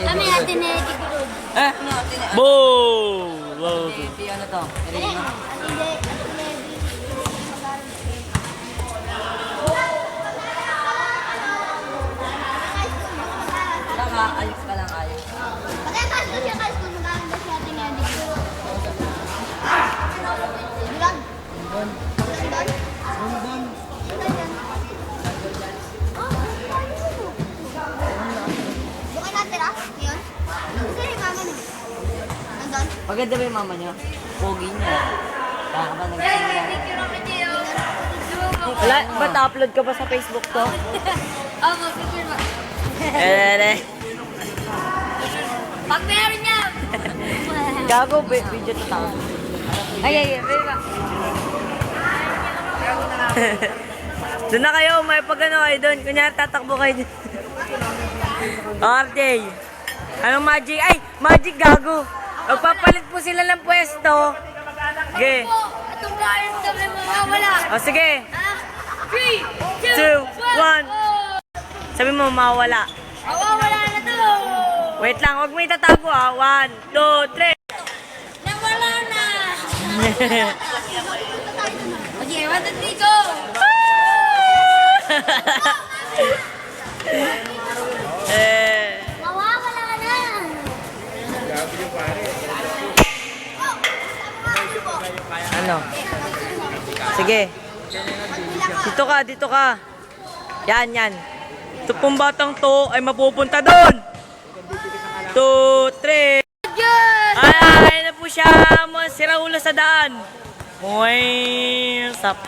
Kami natin na itigurod. Boom! Ano to? Saka, ayos ka lang, ayos. Pagkakas ko siya, kasi kung maganda siya ating itigurod. Bulag? Bulag? Bonbon. Doon ka natira? Ngayon? Kasi yung mama niyo. Nandun? Maganda ba yung mama niyo? Pogi niya. Kaya ka ba nagsimula? Wala, ba't upload ka pa sa Facebook to? Oo, picture ba? Pag meron niya! Gago, video to tao. Ay, ba? Doon na kayo, may pag ano kayo doon. Kunyari, tatakbo kayo doon. RJ. Anong magic? Ay, magic gago. Magpapalit po sila ng pwesto. Sige. Itong kain kami mawawala. O sige. 3, 2, 1. Sabi mo, mawala. Mawawala na to! Wait lang, huwag mo itatago ha. 1, 2, 3. Nawala na! Okay, 1, 2, 3, go! Mawawala ka na! Ano? Sige. Dito ka, dito ka. Yan, yan. Ito pong batang to ay mapupunta doon. 2, 3. Ay, na po siya. Sira ulo sa daan. Uy, sap.